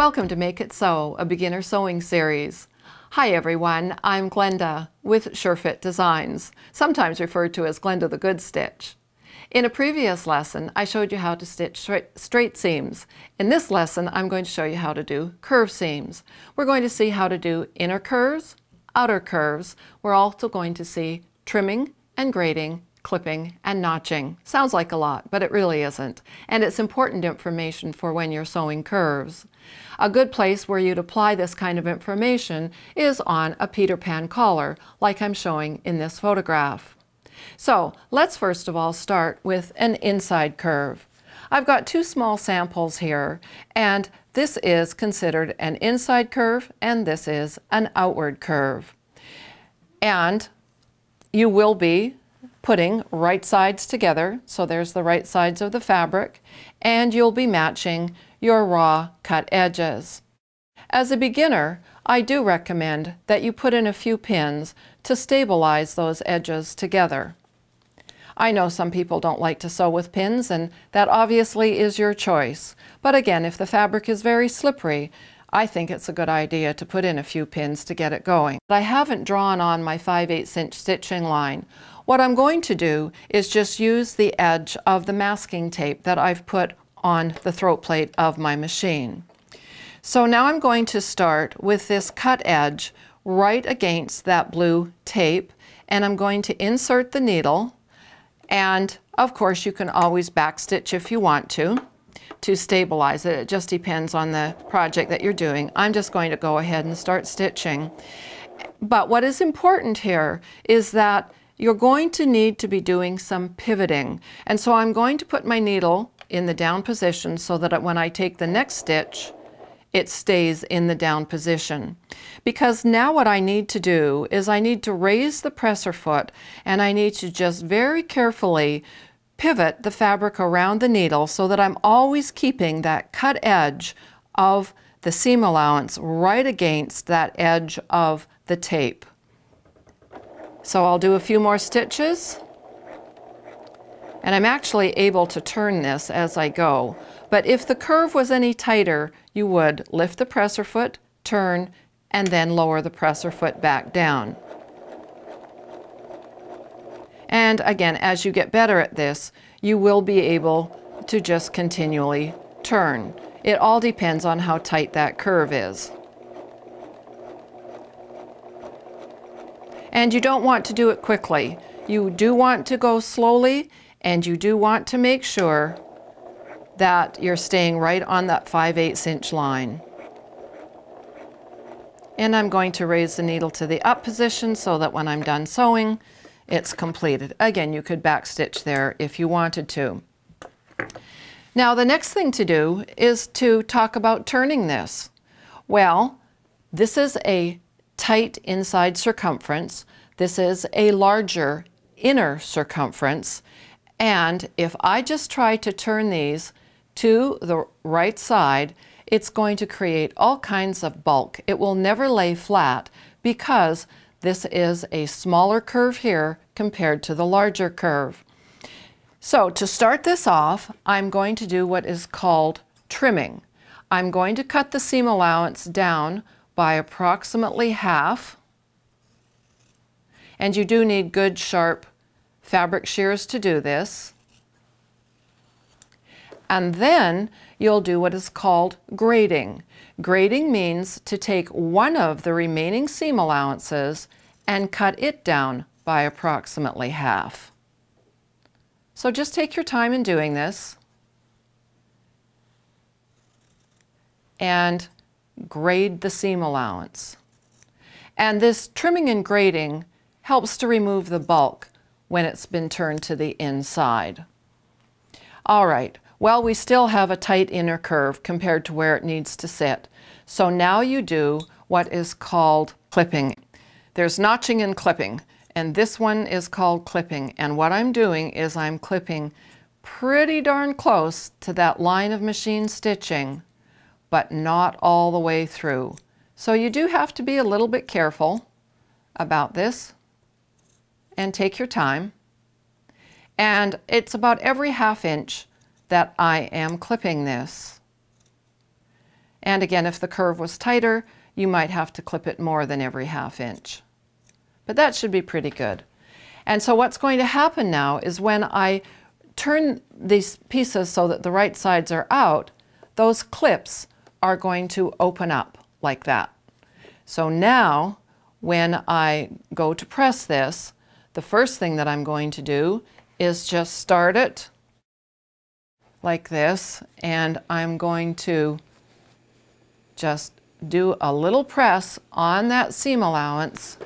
Welcome to Make It Sew, a beginner sewing series. Hi everyone, I'm Glenda with SureFit Designs, sometimes referred to as Glenda the Good Stitch. In a previous lesson, I showed you how to stitch straight seams. In this lesson, I'm going to show you how to do curve seams. We're going to see how to do inner curves, outer curves. We're also going to see trimming and grading, clipping and notching. Sounds like a lot, but it really isn't. And it's important information for when you're sewing curves. A good place where you'd apply this kind of information is on a Peter Pan collar, like I'm showing in this photograph. So let's first of all start with an inside curve. I've got two small samples here, and this is considered an inside curve and this is an outward curve. And you will be putting right sides together, so there's the right sides of the fabric, and you'll be matching your raw cut edges. As a beginner, I do recommend that you put in a few pins to stabilize those edges together. I know some people don't like to sew with pins, and that obviously is your choice. But again, if the fabric is very slippery, I think it's a good idea to put in a few pins to get it going. I haven't drawn on my 5/8 inch stitching line. What I'm going to do is just use the edge of the masking tape that I've put on the throat plate of my machine. So now I'm going to start with this cut edge right against that blue tape, and I'm going to insert the needle, and of course you can always backstitch if you want to stabilize it. It just depends on the project that you're doing. I'm just going to go ahead and start stitching. But what is important here is that you're going to need to be doing some pivoting. And so I'm going to put my needle in the down position so that when I take the next stitch, it stays in the down position. Because now what I need to do is I need to raise the presser foot, and I need to just very carefully pivot the fabric around the needle so that I'm always keeping that cut edge of the seam allowance right against that edge of the tape. So I'll do a few more stitches, and I'm actually able to turn this as I go. But if the curve was any tighter, you would lift the presser foot, turn, and then lower the presser foot back down. And again, as you get better at this, you will be able to just continually turn. It all depends on how tight that curve is. And you don't want to do it quickly. You do want to go slowly, and you do want to make sure that you're staying right on that 5/8 inch line. And I'm going to raise the needle to the up position so that when I'm done sewing, it's completed. Again, you could backstitch there if you wanted to. Now the next thing to do is to talk about turning this. Well, this is a tight inside circumference. This is a larger inner circumference. And if I just try to turn these to the right side, it's going to create all kinds of bulk. It will never lay flat because this is a smaller curve here compared to the larger curve. So to start this off, I'm going to do what is called trimming. I'm going to cut the seam allowance down by approximately half. And you do need good sharp fabric shears to do this. And then you'll do what is called grading. Grading means to take one of the remaining seam allowances and cut it down by approximately half. So just take your time in doing this and grade the seam allowance. And this trimming and grading helps to remove the bulk when it's been turned to the inside. All right, well, we still have a tight inner curve compared to where it needs to sit. So now you do what is called clipping. There's notching and clipping, and this one is called clipping. And what I'm doing is I'm clipping pretty darn close to that line of machine stitching, but not all the way through. So you do have to be a little bit careful about this and take your time. And it's about every 1/2 inch that I am clipping this. And again, if the curve was tighter, you might have to clip it more than every 1/2 inch. But that should be pretty good. And so what's going to happen now is when I turn these pieces so that the right sides are out, those clips are going to open up like that. So now when I go to press this, the first thing that I'm going to do is just start it like this, and I'm going to just do a little press on that seam allowance.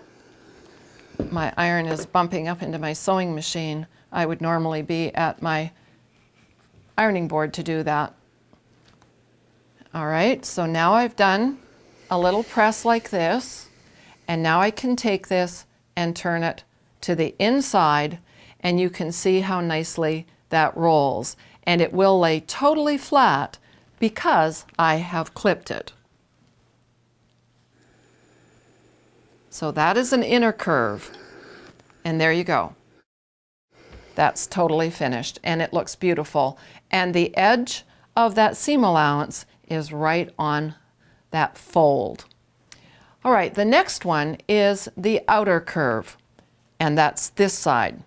My iron is bumping up into my sewing machine. I would normally be at my ironing board to do that. All right, so now I've done a little press like this, and now I can take this and turn it to the inside, and you can see how nicely that rolls. And it will lay totally flat because I have clipped it. So that is an inner curve, and there you go. That's totally finished, and it looks beautiful. And the edge of that seam allowance is right on that fold. All right, the next one is the outer curve, and that's this side.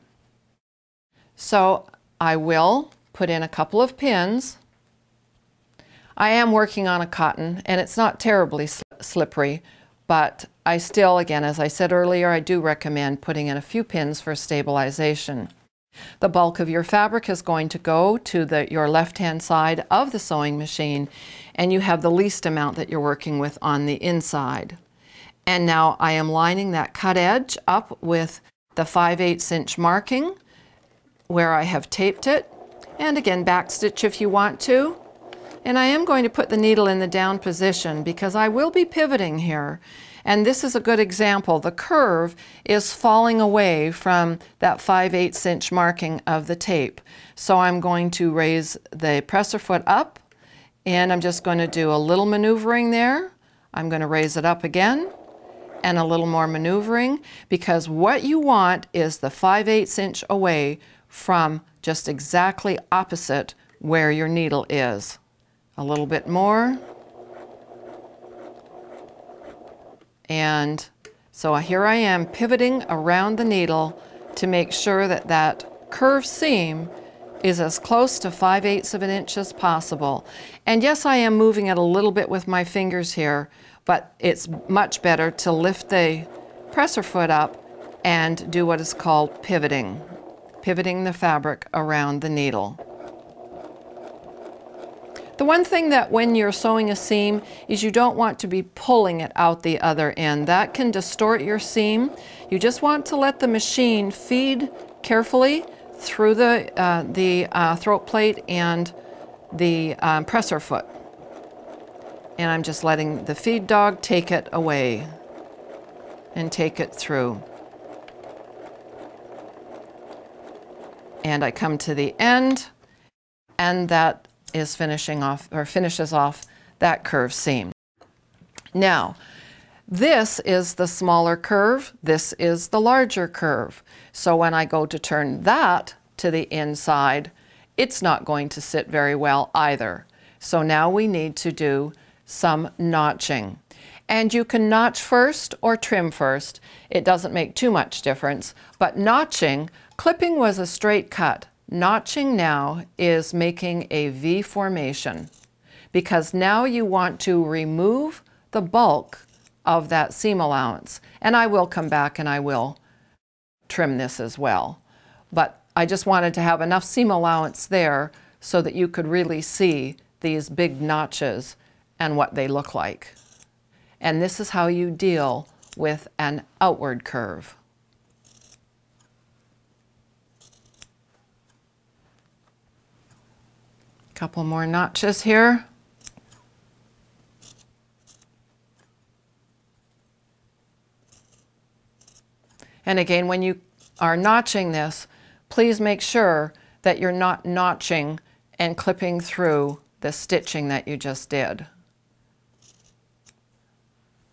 So I will put in a couple of pins. I am working on a cotton, and it's not terribly slippery, but I still, again, as I said earlier, I do recommend putting in a few pins for stabilization. The bulk of your fabric is going to go to your left-hand side of the sewing machine, and you have the least amount that you're working with on the inside. And now I am lining that cut edge up with the 5/8 inch marking where I have taped it, and again, backstitch if you want to. And I am going to put the needle in the down position because I will be pivoting here. And this is a good example. The curve is falling away from that 5/8 inch marking of the tape. So I'm going to raise the presser foot up, and I'm just going to do a little maneuvering there. I'm going to raise it up again, and a little more maneuvering, because what you want is the 5/8 inch away from just exactly opposite where your needle is. A little bit more. And so here I am pivoting around the needle to make sure that that curved seam is as close to 5/8 of an inch as possible. And yes, I am moving it a little bit with my fingers here, but it's much better to lift the presser foot up and do what is called pivoting the fabric around the needle. The one thing that when you're sewing a seam is you don't want to be pulling it out the other end. That can distort your seam. You just want to let the machine feed carefully through the throat plate and the presser foot. And I'm just letting the feed dog take it away and take it through. And I come to the end, and that is finishing off, or finishes off, that curved seam. Now, this is the smaller curve, this is the larger curve. So when I go to turn that to the inside, it's not going to sit very well either. So now we need to do some notching. And you can notch first or trim first. It doesn't make too much difference, but notching, clipping was a straight cut. Notching now is making a V formation, because now you want to remove the bulk of that seam allowance. And I will come back and I will trim this as well. But I just wanted to have enough seam allowance there so that you could really see these big notches and what they look like. And this is how you deal with an outward curve. Couple more notches here. And again, when you are notching this, please make sure that you're not notching and clipping through the stitching that you just did.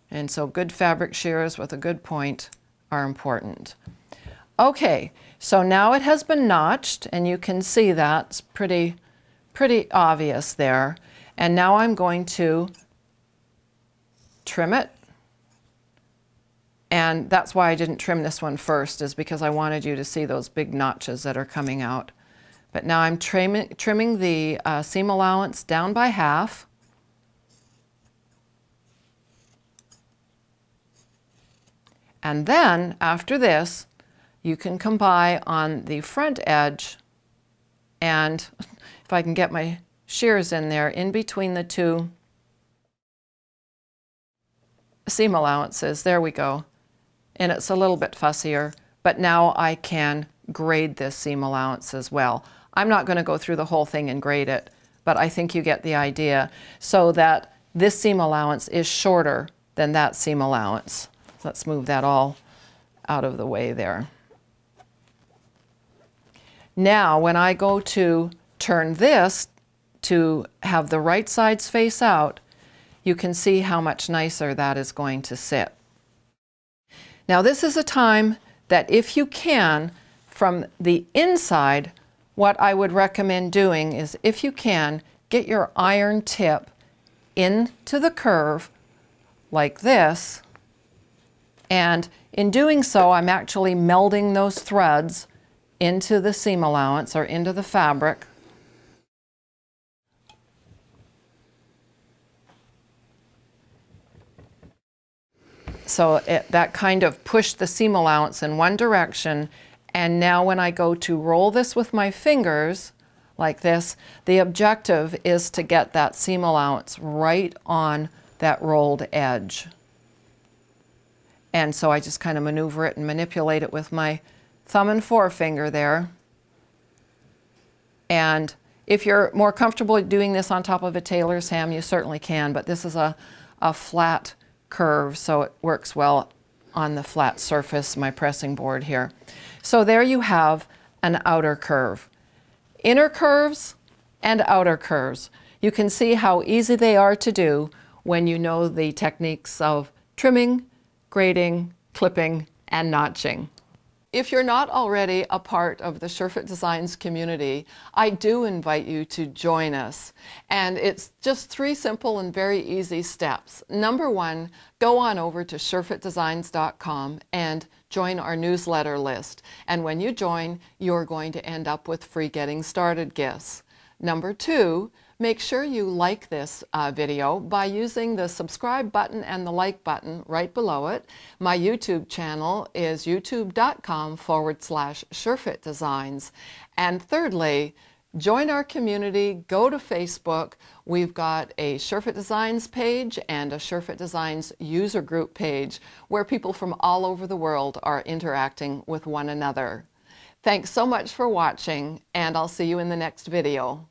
And so good fabric shears with a good point are important. Okay, so now it has been notched, and you can see that's pretty obvious there. And now I'm going to trim it. And that's why I didn't trim this one first, is because I wanted you to see those big notches that are coming out. But now I'm trimming the seam allowance down by half. And then after this, you can come by on the front edge, and if I can get my shears in there, in between the two seam allowances, there we go. And it's a little bit fussier, but now I can grade this seam allowance as well. I'm not going to go through the whole thing and grade it, but I think you get the idea, so that this seam allowance is shorter than that seam allowance. Let's move that all out of the way there. Now, when I go to turn this to have the right sides face out, you can see how much nicer that is going to sit. Now, this is a time that if you can, from the inside, what I would recommend doing is, if you can, get your iron tip into the curve like this. And in doing so, I'm actually melding those threads into the seam allowance, or into the fabric. So that kind of pushed the seam allowance in one direction, and now when I go to roll this with my fingers like this, the objective is to get that seam allowance right on that rolled edge. And so I just kind of maneuver it and manipulate it with my thumb and forefinger there. And if you're more comfortable doing this on top of a tailor's ham, you certainly can, but this is a flat curve, so it works well on the flat surface, my pressing board here. So there you have an outer curve. Inner curves and outer curves. You can see how easy they are to do when you know the techniques of trimming, grading, clipping, and notching. If you're not already a part of the Sure-Fit Designs community, I do invite you to join us. And it's just 3 simple and very easy steps. Number 1, go on over to surefitdesigns.com and join our newsletter list. And when you join, you're going to end up with free Getting Started gifts. Number 2, make sure you like this video by using the subscribe button and the like button right below it. My YouTube channel is youtube.com/SureFitDesigns. And thirdly, join our community, go to Facebook. We've got a Sure-Fit Designs page and a Sure-Fit Designs user group page where people from all over the world are interacting with one another. Thanks so much for watching, and I'll see you in the next video.